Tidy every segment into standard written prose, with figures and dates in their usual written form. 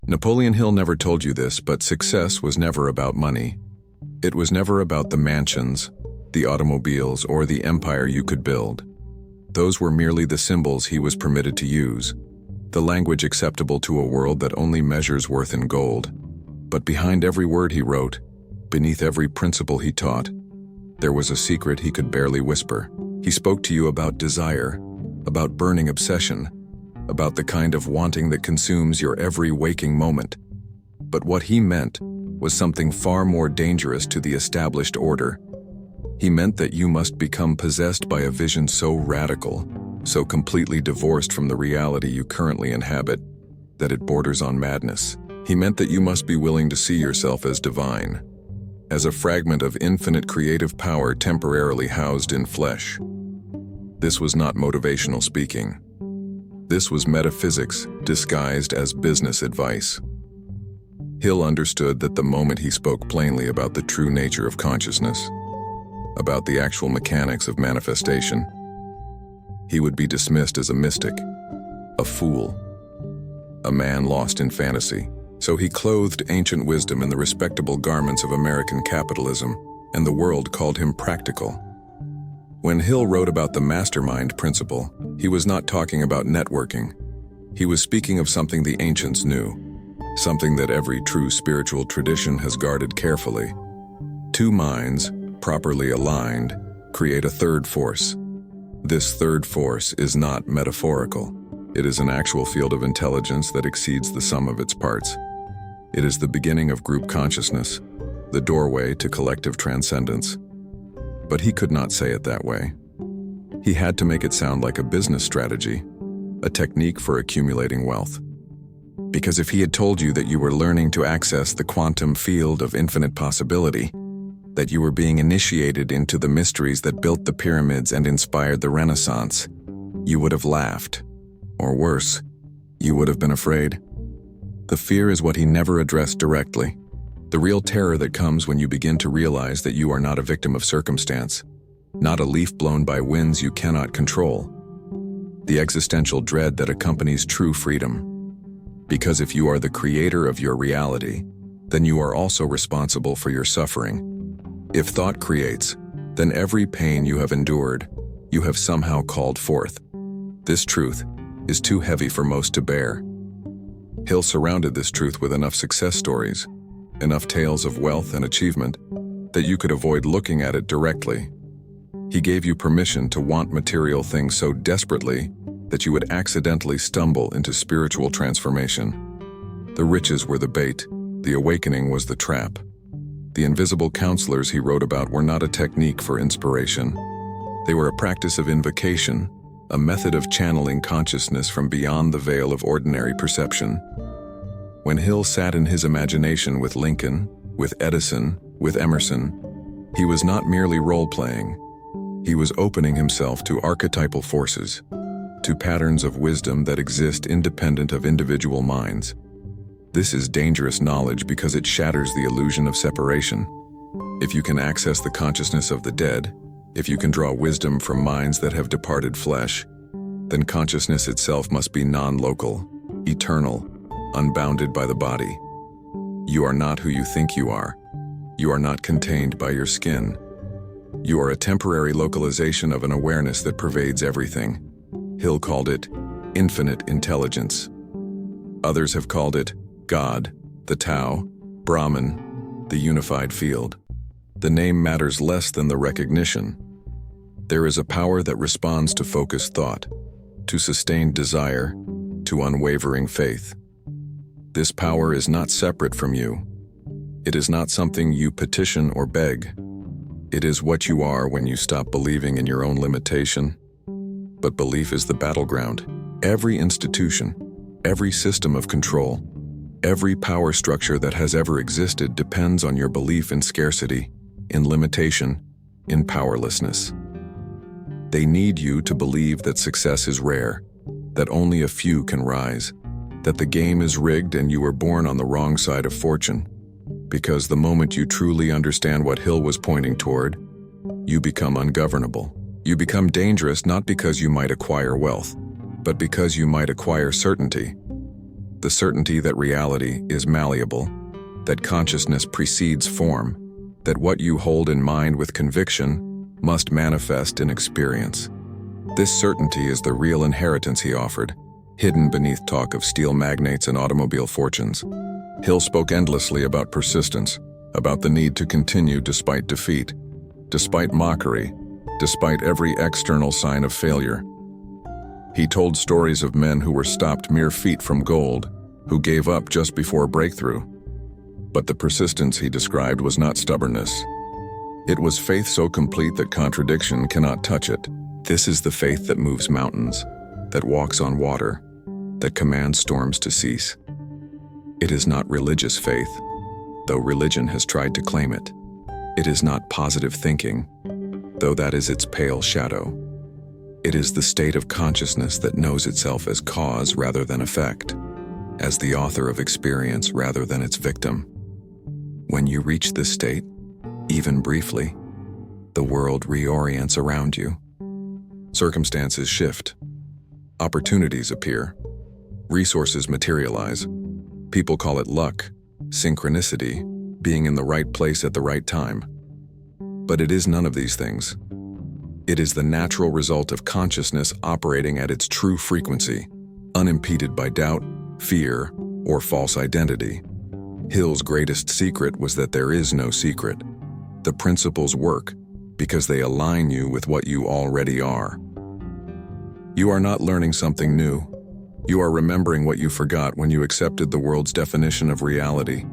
Napoleon Hill never told you this, but success was never about money. It was never about the mansions, the automobiles, or the empire you could build. Those were merely the symbols he was permitted to use, the language acceptable to a world that only measures worth in gold. But behind every word he wrote, beneath every principle he taught, there was a secret he could barely whisper. He spoke to you about desire, about burning obsession, about the kind of wanting that consumes your every waking moment. But what he meant was something far more dangerous to the established order. He meant that you must become possessed by a vision so radical, so completely divorced from the reality you currently inhabit, that it borders on madness. He meant that you must be willing to see yourself as divine, as a fragment of infinite creative power temporarily housed in flesh. This was not motivational speaking. This was metaphysics disguised as business advice. Hill understood that the moment he spoke plainly about the true nature of consciousness, about the actual mechanics of manifestation, he would be dismissed as a mystic, a fool, a man lost in fantasy. So he clothed ancient wisdom in the respectable garments of American capitalism, and the world called him practical. When Hill wrote about the mastermind principle, he was not talking about networking. He was speaking of something the ancients knew, something that every true spiritual tradition has guarded carefully. Two minds, properly aligned, create a third force. This third force is not metaphorical. It is an actual field of intelligence that exceeds the sum of its parts. It is the beginning of group consciousness, the doorway to collective transcendence. But he could not say it that way. He had to make it sound like a business strategy, a technique for accumulating wealth. Because if he had told you that you were learning to access the quantum field of infinite possibility, that you were being initiated into the mysteries that built the pyramids and inspired the Renaissance, you would have laughed. Or worse, you would have been afraid. The fear is what he never addressed directly. The real terror that comes when you begin to realize that you are not a victim of circumstance, not a leaf blown by winds you cannot control. The existential dread that accompanies true freedom. Because if you are the creator of your reality, then you are also responsible for your suffering. If thought creates, then every pain you have endured, you have somehow called forth. This truth is too heavy for most to bear. Hill surrounded this truth with enough success stories, enough tales of wealth and achievement, that you could avoid looking at it directly. He gave you permission to want material things so desperately that you would accidentally stumble into spiritual transformation. The riches were the bait, the awakening was the trap. The invisible counselors he wrote about were not a technique for inspiration. They were a practice of invocation, a method of channeling consciousness from beyond the veil of ordinary perception. When Hill sat in his imagination with Lincoln, with Edison, with Emerson, he was not merely role-playing. He was opening himself to archetypal forces, to patterns of wisdom that exist independent of individual minds. This is dangerous knowledge because it shatters the illusion of separation. If you can access the consciousness of the dead, if you can draw wisdom from minds that have departed flesh, then consciousness itself must be non-local, eternal, unbounded by the body. You are not who you think you are. You are not contained by your skin. You are a temporary localization of an awareness that pervades everything. Hill called it infinite intelligence. Others have called it God, the Tao, Brahman, the unified field. The name matters less than the recognition. There is a power that responds to focused thought, to sustained desire, to unwavering faith. This power is not separate from you. It is not something you petition or beg. It is what you are when you stop believing in your own limitation. But belief is the battleground. Every institution, every system of control, every power structure that has ever existed depends on your belief in scarcity, in limitation, in powerlessness. They need you to believe that success is rare, that only a few can rise, that the game is rigged and you were born on the wrong side of fortune. Because the moment you truly understand what Hill was pointing toward, you become ungovernable. You become dangerous not because you might acquire wealth, but because you might acquire certainty. the certainty that reality is malleable, that consciousness precedes form, that what you hold in mind with conviction must manifest in experience. This certainty is the real inheritance he offered, hidden beneath talk of steel magnates and automobile fortunes. Hill spoke endlessly about persistence, about the need to continue despite defeat, despite mockery, despite every external sign of failure. He told stories of men who were stopped mere feet from gold, who gave up just before breakthrough. But the persistence he described was not stubbornness. It was faith so complete that contradiction cannot touch it. This is the faith that moves mountains, that walks on water, that commands storms to cease. It is not religious faith, though religion has tried to claim it. It is not positive thinking, though that is its pale shadow. It is the state of consciousness that knows itself as cause rather than effect, as the author of experience rather than its victim. When you reach this state, even briefly, the world reorients around you. Circumstances shift. Opportunities appear. Resources materialize. People call it luck, synchronicity, being in the right place at the right time. But it is none of these things. It is the natural result of consciousness operating at its true frequency, unimpeded by doubt, fear, or false identity. Hill's greatest secret was that there is no secret. The principles work because they align you with what you already are. You are not learning something new. You are remembering what you forgot when you accepted the world's definition of reality.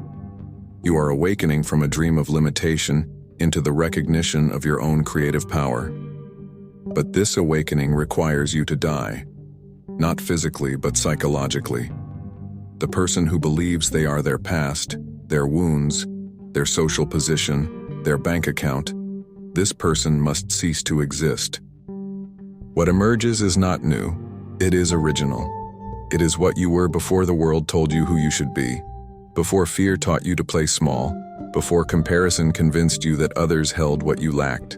You are awakening from a dream of limitation into the recognition of your own creative power. But this awakening requires you to die, not physically but psychologically. The person who believes they are their past, their wounds, their social position, their bank account, this person must cease to exist. What emerges is not new, it is original. It is what you were before the world told you who you should be, before fear taught you to play small, before comparison convinced you that others held what you lacked.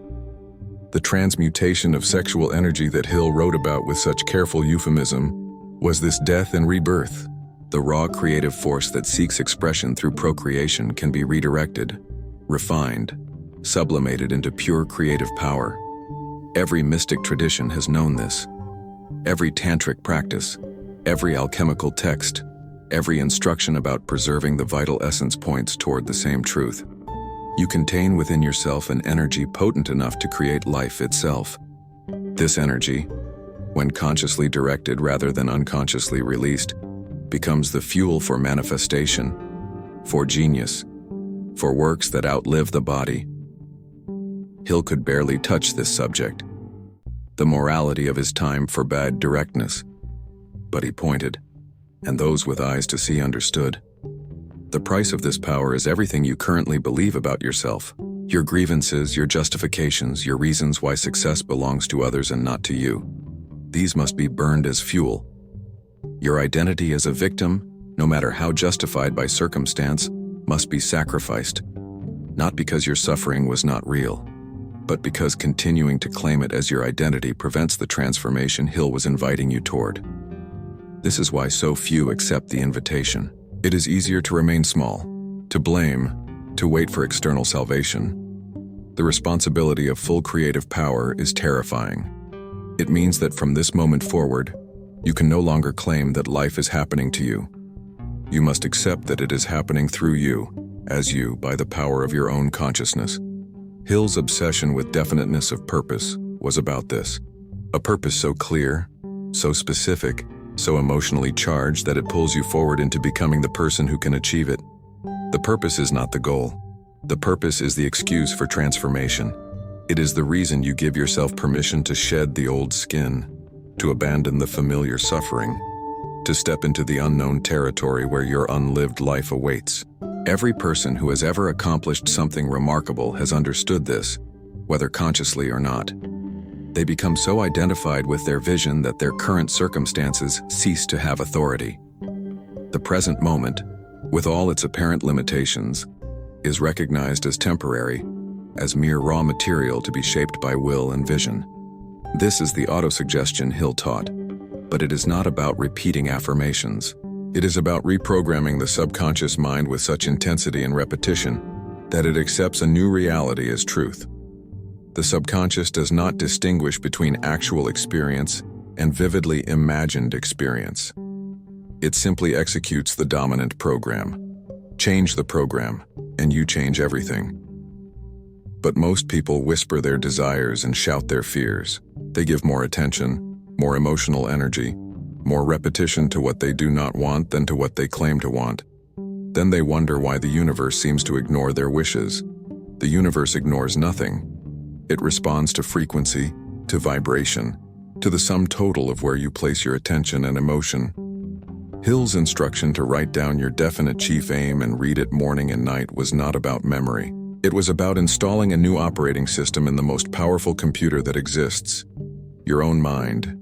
The transmutation of sexual energy that Hill wrote about with such careful euphemism was this death and rebirth. The raw creative force that seeks expression through procreation can be redirected, refined, sublimated into pure creative power. Every mystic tradition has known this. Every tantric practice, every alchemical text, every instruction about preserving the vital essence points toward the same truth. You contain within yourself an energy potent enough to create life itself. This energy, when consciously directed rather than unconsciously released, becomes the fuel for manifestation, for genius, for works that outlive the body. Hill could barely touch this subject. The morality of his time forbade directness, but he pointed, and those with eyes to see understood. The price of this power is everything you currently believe about yourself, your grievances, your justifications, your reasons why success belongs to others and not to you. These must be burned as fuel. Your identity as a victim, no matter how justified by circumstance, must be sacrificed, not because your suffering was not real, but because continuing to claim it as your identity prevents the transformation Hill was inviting you toward. This is why so few accept the invitation. It is easier to remain small, to blame, to wait for external salvation. The responsibility of full creative power is terrifying. It means that from this moment forward, you can no longer claim that life is happening to you. You must accept that it is happening through you, as you, by the power of your own consciousness. Hill's obsession with definiteness of purpose was about this. A purpose so clear, so specific, so emotionally charged that it pulls you forward into becoming the person who can achieve it. The purpose is not the goal. The purpose is the excuse for transformation. It is the reason you give yourself permission to shed the old skin, to abandon the familiar suffering, to step into the unknown territory where your unlived life awaits. Every person who has ever accomplished something remarkable has understood this, whether consciously or not. They become so identified with their vision that their current circumstances cease to have authority. The present moment, with all its apparent limitations, is recognized as temporary, as mere raw material to be shaped by will and vision. This is the autosuggestion Hill taught, but it is not about repeating affirmations. It is about reprogramming the subconscious mind with such intensity and repetition that it accepts a new reality as truth. The subconscious does not distinguish between actual experience and vividly imagined experience. It simply executes the dominant program. Change the program, and you change everything. But most people whisper their desires and shout their fears. They give more attention, more emotional energy, more repetition to what they do not want than to what they claim to want. Then they wonder why the universe seems to ignore their wishes. The universe ignores nothing. It responds to frequency, to vibration, to the sum total of where you place your attention and emotion. Hill's instruction to write down your definite chief aim and read it morning and night was not about memory. It was about installing a new operating system in the most powerful computer that exists, your own mind.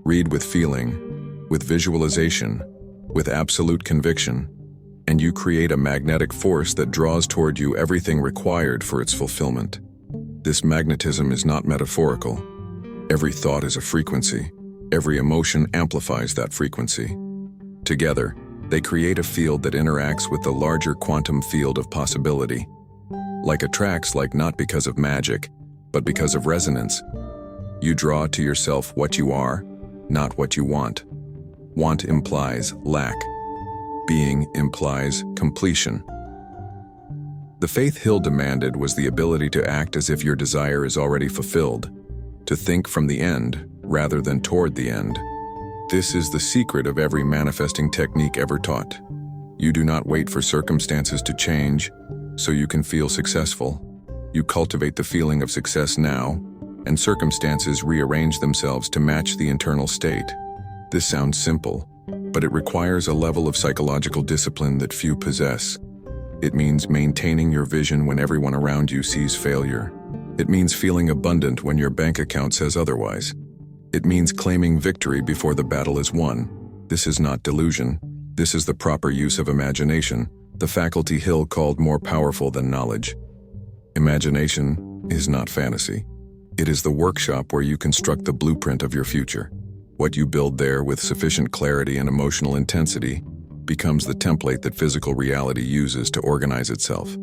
Read with feeling, with visualization, with absolute conviction, and you create a magnetic force that draws toward you everything required for its fulfillment. This magnetism is not metaphorical. Every thought is a frequency. Every emotion amplifies that frequency. Together, they create a field that interacts with the larger quantum field of possibility. Like attracts, like not because of magic, but because of resonance. You draw to yourself what you are, not what you want. Want implies lack. Being implies completion. The faith Hill demanded was the ability to act as if your desire is already fulfilled, to think from the end rather than toward the end. This is the secret of every manifesting technique ever taught. You do not wait for circumstances to change so you can feel successful. You cultivate the feeling of success now, and circumstances rearrange themselves to match the internal state. This sounds simple, but it requires a level of psychological discipline that few possess. It means maintaining your vision when everyone around you sees failure. It means feeling abundant when your bank account says otherwise. It means claiming victory before the battle is won. This is not delusion. This is the proper use of imagination, the faculty Hill called more powerful than knowledge. Imagination is not fantasy. It is the workshop where you construct the blueprint of your future. What you build there with sufficient clarity and emotional intensity becomes the template that physical reality uses to organize itself.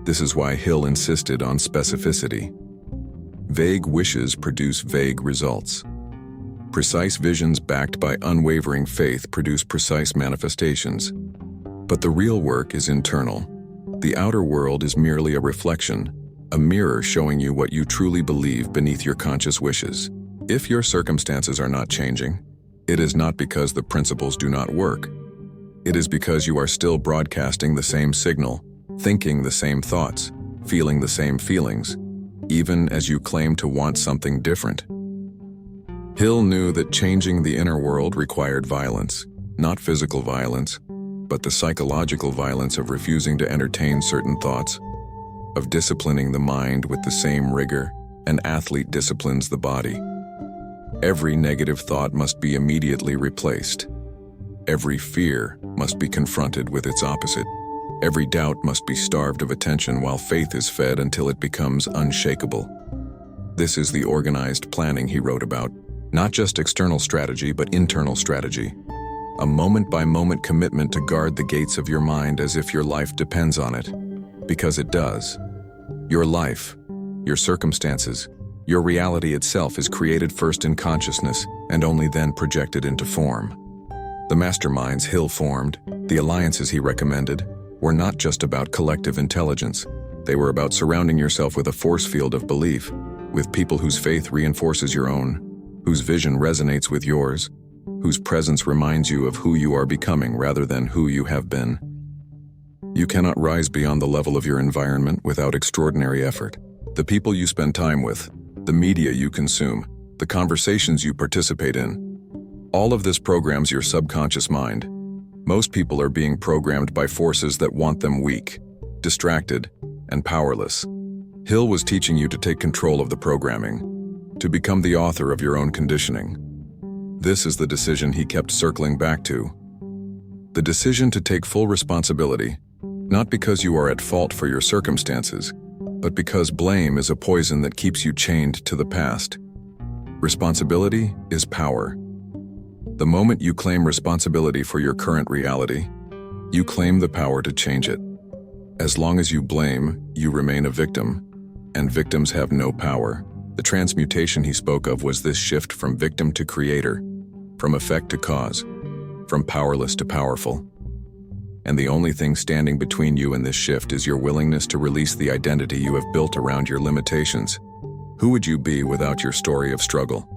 This is why Hill insisted on specificity. Vague wishes produce vague results. Precise visions backed by unwavering faith produce precise manifestations. But the real work is internal. The outer world is merely a reflection, a mirror showing you what you truly believe beneath your conscious wishes. If your circumstances are not changing, it is not because the principles do not work. It is because you are still broadcasting the same signal, thinking the same thoughts, feeling the same feelings, even as you claim to want something different. Hill knew that changing the inner world required violence, not physical violence, but the psychological violence of refusing to entertain certain thoughts, of disciplining the mind with the same rigor an athlete disciplines the body. Every negative thought must be immediately replaced. Every fear must be confronted with its opposite. Every doubt must be starved of attention while faith is fed until it becomes unshakable. This is the organized planning he wrote about, not just external strategy but internal strategy. A moment-by-moment commitment to guard the gates of your mind as if your life depends on it. Because it does. Your life, your circumstances, your reality itself is created first in consciousness and only then projected into form. The masterminds Hill formed, the alliances he recommended, were not just about collective intelligence. They were about surrounding yourself with a force field of belief, with people whose faith reinforces your own, whose vision resonates with yours, whose presence reminds you of who you are becoming rather than who you have been. You cannot rise beyond the level of your environment without extraordinary effort. The people you spend time with, the media you consume, the conversations you participate in, all of this programs your subconscious mind. Most people are being programmed by forces that want them weak, distracted, and powerless. Hill was teaching you to take control of the programming, to become the author of your own conditioning. This is the decision he kept circling back to. The decision to take full responsibility, not because you are at fault for your circumstances, but because blame is a poison that keeps you chained to the past. Responsibility is power. The moment you claim responsibility for your current reality, you claim the power to change it. As long as you blame, you remain a victim, and victims have no power. The transmutation he spoke of was this shift from victim to creator, from effect to cause, from powerless to powerful. And the only thing standing between you and this shift is your willingness to release the identity you have built around your limitations. Who would you be without your story of struggle?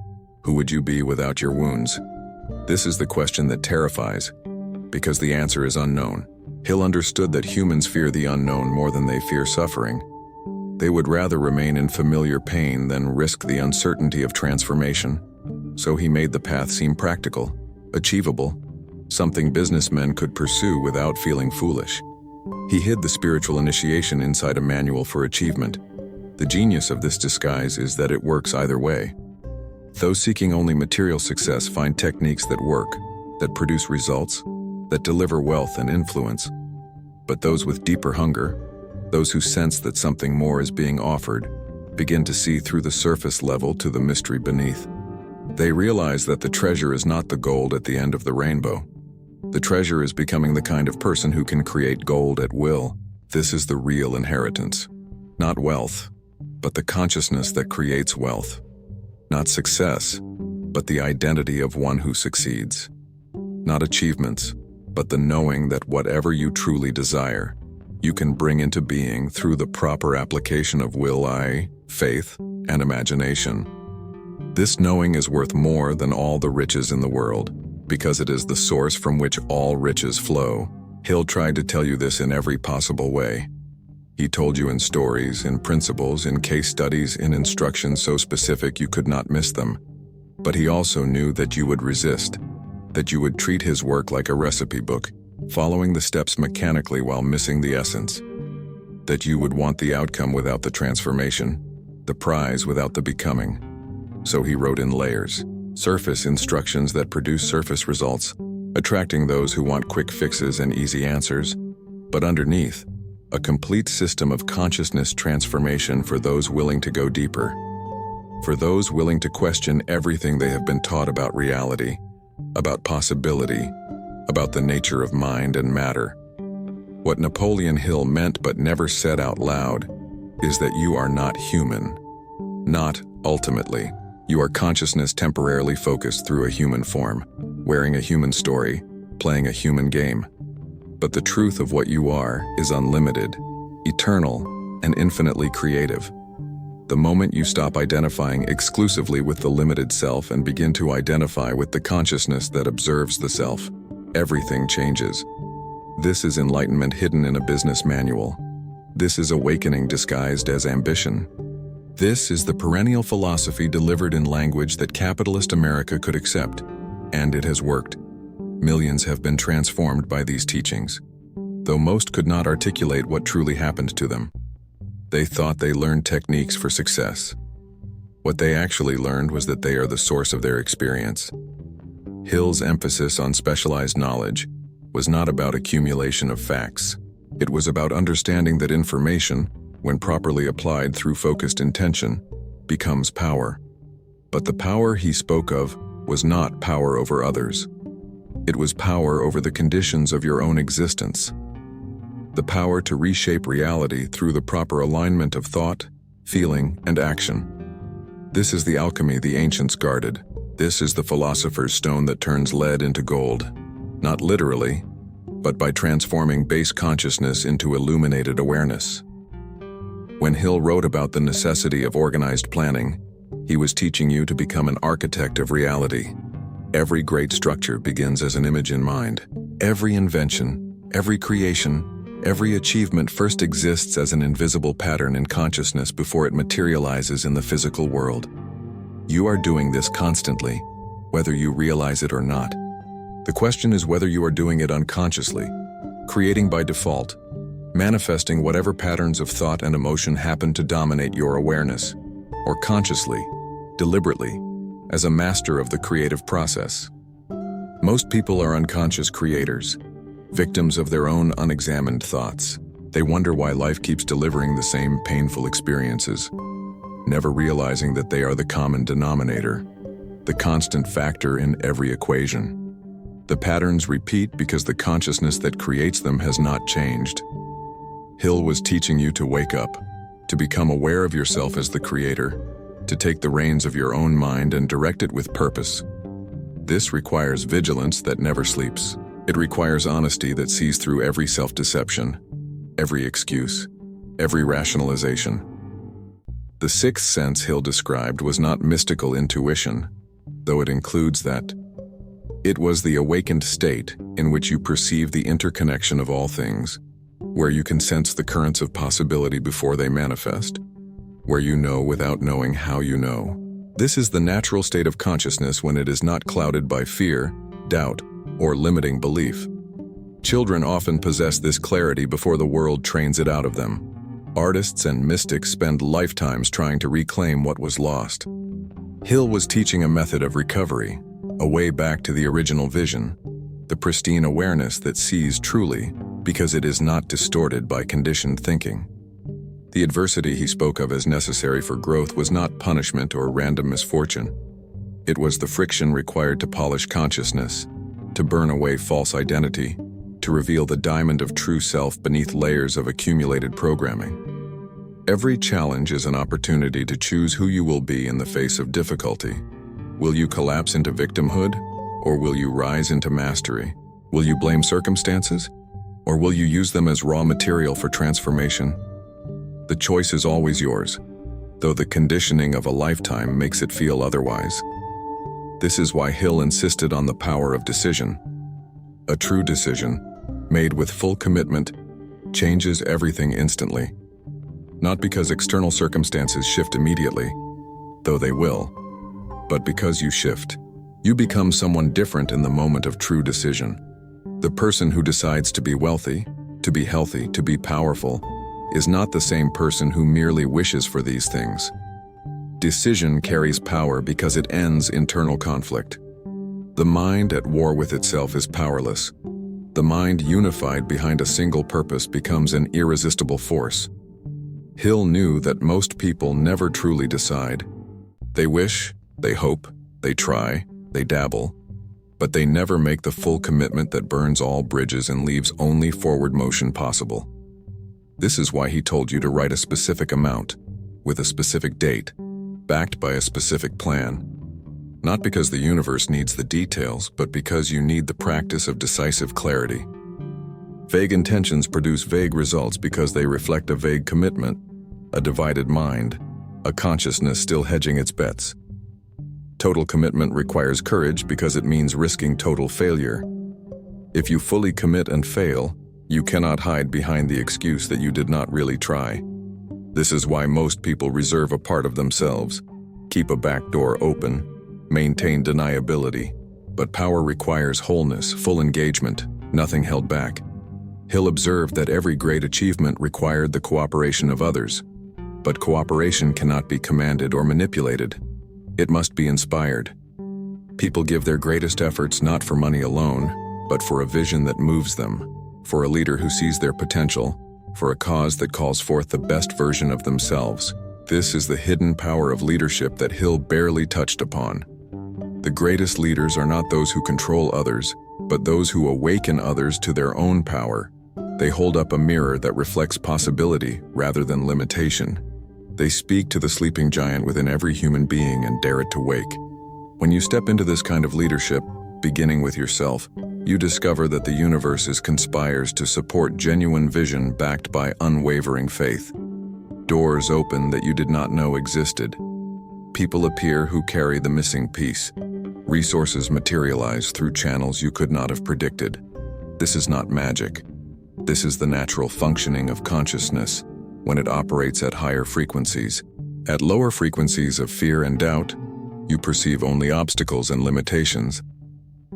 Who would you be without your wounds? This is the question that terrifies, because the answer is unknown. Hill understood that humans fear the unknown more than they fear suffering. They would rather remain in familiar pain than risk the uncertainty of transformation. So he made the path seem practical, achievable, something businessmen could pursue without feeling foolish. He hid the spiritual initiation inside a manual for achievement. The genius of this disguise is that it works either way. Those seeking only material success find techniques that work, that produce results, that deliver wealth and influence. But those with deeper hunger, those who sense that something more is being offered, begin to see through the surface level to the mystery beneath. They realize that the treasure is not the gold at the end of the rainbow. The treasure is becoming the kind of person who can create gold at will. This is the real inheritance. Not wealth, but the consciousness that creates wealth. Not success, but the identity of one who succeeds. Not achievements, but the knowing that whatever you truly desire, you can bring into being through the proper application of will, faith, and imagination. This knowing is worth more than all the riches in the world, because it is the source from which all riches flow. Hill tried to tell you this in every possible way. He told you in stories, in principles, in case studies, in instructions so specific you could not miss them. But he also knew that you would resist, that you would treat his work like a recipe book, following the steps mechanically while missing the essence. That you would want the outcome without the transformation, the prize without the becoming. So he wrote in layers, surface instructions that produce surface results, attracting those who want quick fixes and easy answers. But underneath, a complete system of consciousness transformation for those willing to go deeper. For those willing to question everything they have been taught about reality, about possibility, about the nature of mind and matter. What Napoleon Hill meant but never said out loud is that you are not human. Not ultimately. You are consciousness temporarily focused through a human form, wearing a human story, playing a human game. But the truth of what you are is unlimited, eternal, and infinitely creative. The moment you stop identifying exclusively with the limited self and begin to identify with the consciousness that observes the self, everything changes. This is enlightenment hidden in a business manual. This is awakening disguised as ambition. This is the perennial philosophy delivered in language that capitalist America could accept, and it has worked. Millions have been transformed by these teachings, though most could not articulate what truly happened to them. They thought they learned techniques for success. What they actually learned was that they are the source of their experience. Hill's emphasis on specialized knowledge was not about accumulation of facts. It was about understanding that information, when properly applied through focused intention, becomes power. But the power he spoke of was not power over others. It was power over the conditions of your own existence. The power to reshape reality through the proper alignment of thought, feeling, and action. This is the alchemy the ancients guarded. This is the philosopher's stone that turns lead into gold. Not literally, but by transforming base consciousness into illuminated awareness. When Hill wrote about the necessity of organized planning, he was teaching you to become an architect of reality. Every great structure begins as an image in mind. Every invention, every creation, every achievement first exists as an invisible pattern in consciousness before it materializes in the physical world. You are doing this constantly, whether you realize it or not. The question is whether you are doing it unconsciously, creating by default, manifesting whatever patterns of thought and emotion happen to dominate your awareness, or consciously, deliberately, as a master of the creative process. Most people are unconscious creators, victims of their own unexamined thoughts. They wonder why life keeps delivering the same painful experiences, never realizing that they are the common denominator. the constant factor in every equation. The patterns repeat because the consciousness that creates them has not changed. Hill was teaching you to wake up, to become aware of yourself as the creator, to take the reins of your own mind and direct it with purpose. This requires vigilance that never sleeps. It requires honesty that sees through every self-deception, every excuse, every rationalization. The sixth sense Hill described was not mystical intuition, though it includes that. It was the awakened state in which you perceive the interconnection of all things, where you can sense the currents of possibility before they manifest, where you know without knowing how you know. This is the natural state of consciousness when it is not clouded by fear, doubt, or limiting belief. Children often possess this clarity before the world trains it out of them. Artists and mystics spend lifetimes trying to reclaim what was lost. Hill was teaching a method of recovery, a way back to the original vision, the pristine awareness that sees truly because it is not distorted by conditioned thinking. The adversity he spoke of as necessary for growth was not punishment or random misfortune. It was the friction required to polish consciousness, to burn away false identity, to reveal the diamond of true self beneath layers of accumulated programming. Every challenge is an opportunity to choose who you will be in the face of difficulty. Will you collapse into victimhood, or will you rise into mastery? Will you blame circumstances, or will you use them as raw material for transformation? The choice is always yours, though the conditioning of a lifetime makes it feel otherwise. This is why Hill insisted on the power of decision. A true decision, made with full commitment, changes everything instantly. Not because external circumstances shift immediately, though they will, but because you shift. You become someone different in the moment of true decision. The person who decides to be wealthy, to be healthy, to be powerful, is not the same person who merely wishes for these things. Decision carries power because it ends internal conflict. The mind at war with itself is powerless. The mind unified behind a single purpose becomes an irresistible force. Hill knew that most people never truly decide. They wish, they hope, they try, they dabble, but they never make the full commitment that burns all bridges and leaves only forward motion possible. This is why he told you to write a specific amount, with a specific date, backed by a specific plan. Not because the universe needs the details, but because you need the practice of decisive clarity. Vague intentions produce vague results because they reflect a vague commitment, a divided mind, a consciousness still hedging its bets. Total commitment requires courage because it means risking total failure. If you fully commit and fail, you cannot hide behind the excuse that you did not really try. This is why most people reserve a part of themselves, keep a back door open, maintain deniability. But power requires wholeness, full engagement, nothing held back. Hill observed that every great achievement required the cooperation of others. But cooperation cannot be commanded or manipulated. It must be inspired. People give their greatest efforts not for money alone, but for a vision that moves them, for a leader who sees their potential, for a cause that calls forth the best version of themselves. This is the hidden power of leadership that Hill barely touched upon. The greatest leaders are not those who control others, but those who awaken others to their own power. They hold up a mirror that reflects possibility rather than limitation. They speak to the sleeping giant within every human being and dare it to wake. When you step into this kind of leadership, beginning with yourself, you discover that the universe conspires to support genuine vision backed by unwavering faith. Doors open that you did not know existed. People appear who carry the missing piece. Resources materialize through channels you could not have predicted. This is not magic. This is the natural functioning of consciousness when it operates at higher frequencies. At lower frequencies of fear and doubt, you perceive only obstacles and limitations.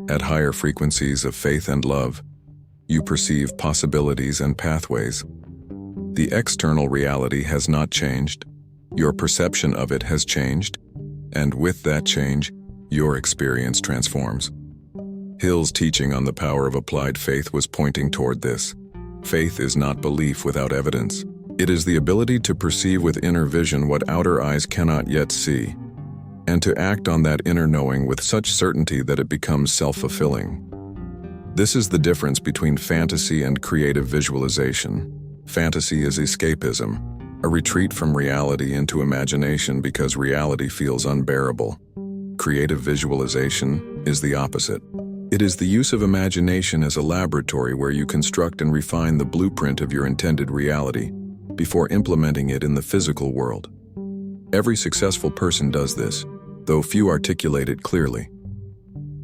At higher frequencies of faith and love, you perceive possibilities and pathways. The external reality has not changed. Your perception of it has changed, and with that change, your experience transforms. Hill's teaching on the power of applied faith was pointing toward this. Faith is not belief without evidence. It is the ability to perceive with inner vision what outer eyes cannot yet see. and to act on that inner knowing with such certainty that it becomes self-fulfilling. This is the difference between fantasy and creative visualization. Fantasy is escapism, a retreat from reality into imagination because reality feels unbearable. Creative visualization is the opposite. It is the use of imagination as a laboratory where you construct and refine the blueprint of your intended reality before implementing it in the physical world. Every successful person does this, though few articulate it clearly.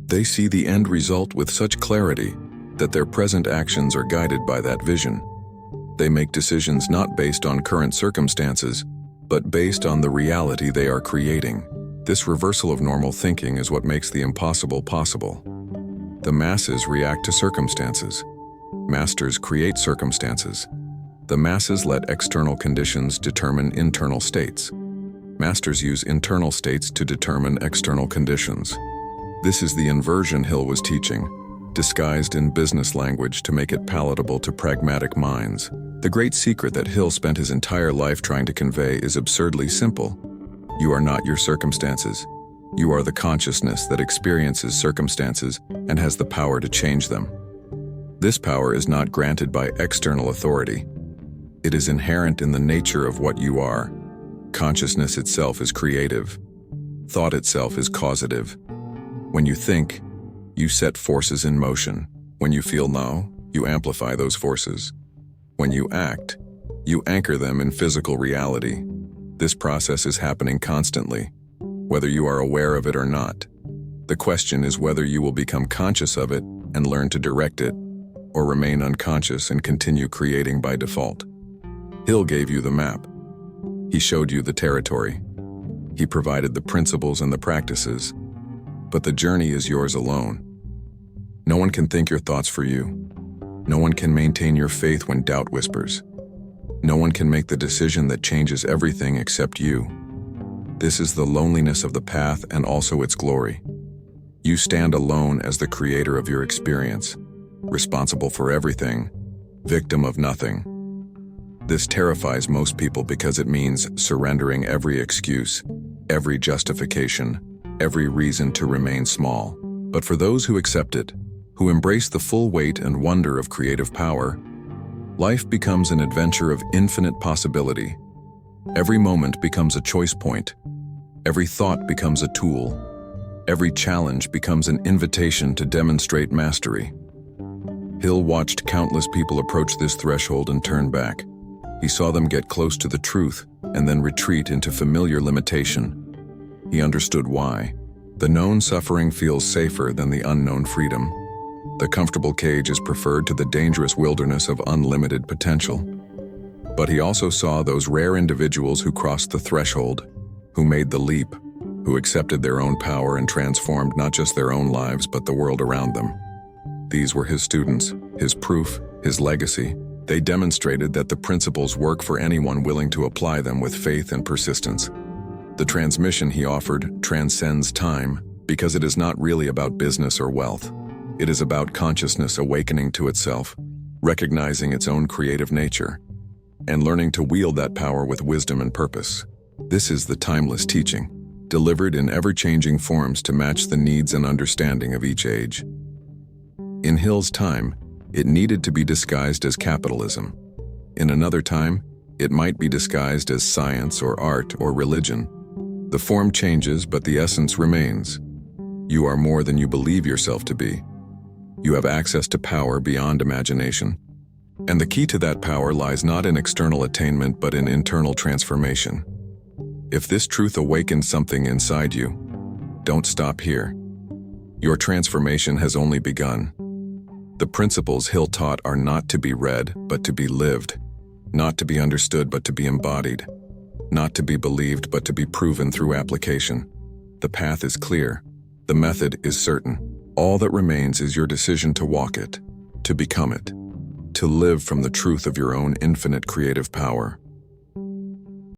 They see the end result with such clarity that their present actions are guided by that vision. They make decisions not based on current circumstances, but based on the reality they are creating. This reversal of normal thinking is what makes the impossible possible. The masses react to circumstances. Masters create circumstances. The masses let external conditions determine internal states. Masters use internal states to determine external conditions. This is the inversion Hill was teaching, disguised in business language to make it palatable to pragmatic minds. The great secret that Hill spent his entire life trying to convey is absurdly simple. You are not your circumstances. You are the consciousness that experiences circumstances and has the power to change them. This power is not granted by external authority. It is inherent in the nature of what you are. Consciousness itself is creative. Thought itself is causative. When you think, you set forces in motion. When you feel now, you amplify those forces. When you act, you anchor them in physical reality. This process is happening constantly, whether you are aware of it or not. The question is whether you will become conscious of it and learn to direct it, or remain unconscious and continue creating by default. Hill gave you the map. He showed you the territory. He provided the principles and the practices. But the journey is yours alone. No one can think your thoughts for you. No one can maintain your faith when doubt whispers. No one can make the decision that changes everything except you. This is the loneliness of the path and also its glory. You stand alone as the creator of your experience, responsible for everything, victim of nothing. This terrifies most people because it means surrendering every excuse, every justification, every reason to remain small. But for those who accept it, who embrace the full weight and wonder of creative power, life becomes an adventure of infinite possibility. Every moment becomes a choice point. Every thought becomes a tool. Every challenge becomes an invitation to demonstrate mastery. Hill watched countless people approach this threshold and turn back. He saw them get close to the truth and then retreat into familiar limitation. He understood why. The known suffering feels safer than the unknown freedom. The comfortable cage is preferred to the dangerous wilderness of unlimited potential. But he also saw those rare individuals who crossed the threshold, who made the leap, who accepted their own power and transformed not just their own lives but the world around them. These were his students, his proof, his legacy. They demonstrated that the principles work for anyone willing to apply them with faith and persistence. The transmission he offered transcends time because it is not really about business or wealth. It is about consciousness awakening to itself, recognizing its own creative nature, and learning to wield that power with wisdom and purpose. This is the timeless teaching, delivered in ever-changing forms to match the needs and understanding of each age. In Hill's time, it needed to be disguised as capitalism. In another time, it might be disguised as science or art or religion. The form changes, but the essence remains. You are more than you believe yourself to be. You have access to power beyond imagination. And the key to that power lies not in external attainment but in internal transformation. If this truth awakens something inside you, don't stop here. Your transformation has only begun. The principles Hill taught are not to be read, but to be lived. Not to be understood, but to be embodied. Not to be believed, but to be proven through application. The path is clear. The method is certain. All that remains is your decision to walk it, to become it, to live from the truth of your own infinite creative power.